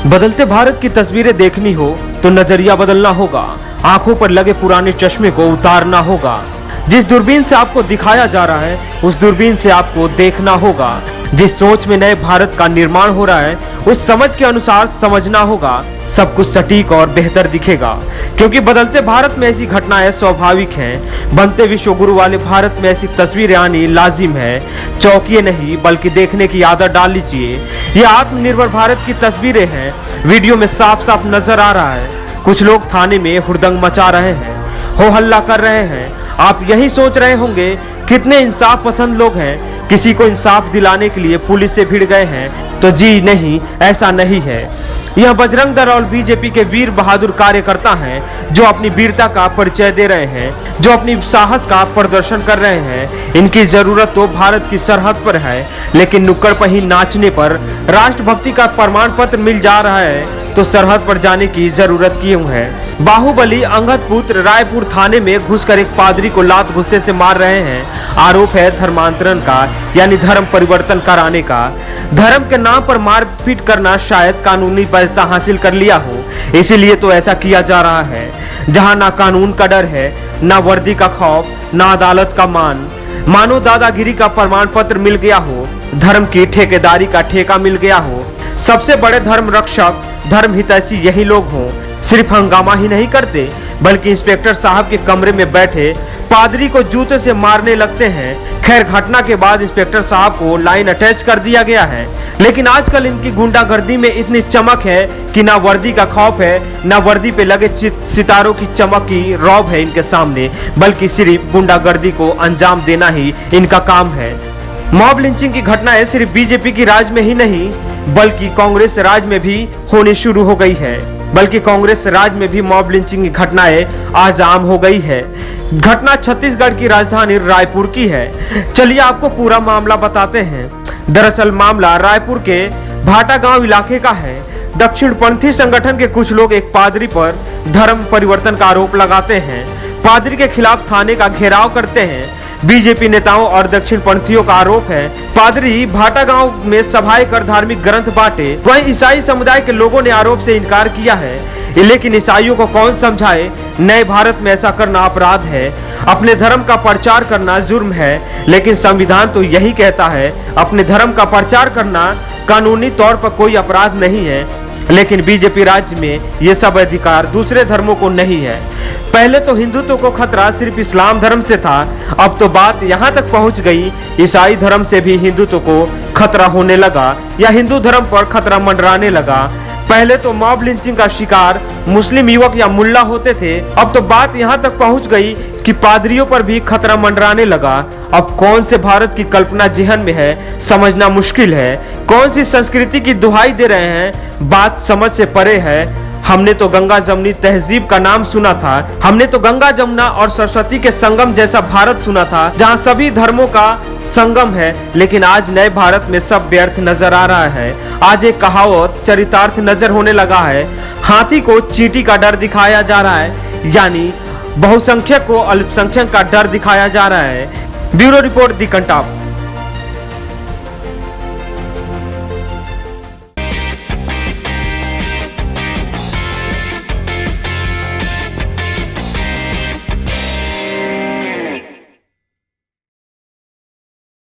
बदलते भारत की तस्वीरें देखनी हो तो नजरिया बदलना होगा। आंखों पर लगे पुराने चश्मे को उतारना होगा। जिस दूरबीन से आपको दिखाया जा रहा है उस दूरबीन से आपको देखना होगा। जिस सोच में नए भारत का निर्माण हो रहा है उस समझ के अनुसार समझना होगा। सब कुछ सटीक और बेहतर दिखेगा, क्योंकि बदलते भारत में ऐसी घटनाएं स्वाभाविक हैं। बनते विश्व गुरु वाले भारत में ऐसी तस्वीरें आनी लाजिम है। चौंकिए नहीं बल्कि देखने की आदत डाल लीजिए। ये आत्मनिर्भर भारत की तस्वीरें हैं। वीडियो में साफ साफ नजर आ रहा है कुछ लोग थाने में हुड़दंग मचा रहे हैं, हो हल्ला कर रहे हैं। आप यही सोच रहे होंगे कितने इंसाफ पसंद लोग हैं, किसी को इंसाफ दिलाने के लिए पुलिस से भिड़ गए हैं। तो जी नहीं, ऐसा नहीं है। यह बजरंग दल और बीजेपी के वीर बहादुर कार्यकर्ता हैं जो अपनी वीरता का परिचय दे रहे हैं, जो अपनी साहस का प्रदर्शन कर रहे हैं। इनकी जरूरत तो भारत की सरहद पर है, लेकिन नुक्कड़ पर ही नाचने पर राष्ट्रभक्ति का प्रमाण पत्र मिल जा रहा है तो सरहद पर जाने की जरूरत क्यों है। बाहुबली अंगद पुत्र रायपुर थाने में घुसकर एक पादरी को लात गुस्से से मार रहे हैं। आरोप है धर्मांतरण का, यानी धर्म परिवर्तन कराने का। धर्म के नाम पर मारपीट करना शायद कानूनी वैधता हासिल कर लिया हो, इसीलिए तो ऐसा किया जा रहा है। जहां ना कानून का डर है, ना वर्दी का खौफ, ना अदालत का मान। मानो दादागिरी का प्रमाण पत्र मिल गया हो, धर्म की ठेकेदारी का ठेका मिल गया हो। सबसे बड़े धर्म रक्षक, धर्म हितैषी यही लोग हों। सिर्फ हंगामा ही नहीं करते बल्कि इंस्पेक्टर साहब के कमरे में बैठे पादरी को जूते से मारने लगते हैं। खैर, घटना के बाद इंस्पेक्टर साहब को लाइन अटैच कर दिया गया है, लेकिन आजकल इनकी गुंडागर्दी में इतनी चमक है कि ना वर्दी का खौफ है, ना वर्दी पे लगे सितारों की चमक की रौब है इनके सामने, बल्कि सिर्फ गुंडागर्दी को अंजाम देना ही इनका काम है। मॉब लिंचिंग की घटनाएं सिर्फ बीजेपी की राज में ही नहीं बल्कि कांग्रेस राज में भी होनी शुरू हो गई है। कांग्रेस राज में भी मॉब लिंचिंग की घटनाएं आज आम हो गई है। घटना छत्तीसगढ़ की राजधानी रायपुर की है। चलिए आपको पूरा मामला बताते हैं। दरअसल मामला रायपुर के भाटा गांव इलाके का है। दक्षिणपंथी संगठन के कुछ लोग एक पादरी पर धर्म परिवर्तन का आरोप लगाते हैं। पादरी के खिलाफ थाने का घेराव करते हैं। बीजेपी नेताओं और दक्षिणपंथियों का आरोप है पादरी भाटा गांव में सभाएं कर धार्मिक ग्रंथ बांटे। वहीं ईसाई समुदाय के लोगों ने आरोप से इनकार किया है, लेकिन ईसाइयों को कौन समझाए नए भारत में ऐसा करना अपराध है। अपने धर्म का प्रचार करना जुर्म है, लेकिन संविधान तो यही कहता है अपने धर्म का प्रचार करना कानूनी तौर पर कोई अपराध नहीं है। लेकिन बीजेपी राज्य में ये सब अधिकार दूसरे धर्मों को नहीं है। पहले तो हिंदुत्व को खतरा सिर्फ इस्लाम धर्म से था, अब तो बात यहाँ तक पहुँच गई ईसाई धर्म से भी हिंदुत्व को खतरा होने लगा या हिंदू धर्म पर खतरा मंडराने लगा। पहले तो मॉब लिंचिंग का शिकार मुस्लिम युवक या मुल्ला होते थे, अब तो बात यहाँ तक पहुँच गई कि पादरियों पर भी खतरा मंडराने लगा। अब कौन से भारत की कल्पना जेहन में है समझना मुश्किल है। कौन सी संस्कृति की दुहाई दे रहे हैं, बात समझ से परे है। हमने तो गंगा जमुनी तहजीब का नाम सुना था, हमने तो गंगा जमुना और सरस्वती के संगम जैसा भारत सुना था जहां सभी धर्मों का संगम है। लेकिन आज नए भारत में सब व्यर्थ नजर आ रहा है। आज एक कहावत चरितार्थ नजर होने लगा है। हाथी को चींटी का डर दिखाया जा रहा है, यानी बहुसंख्यक को अल्पसंख्यक का डर दिखाया जा रहा है। ब्यूरो रिपोर्ट दी कंटाप।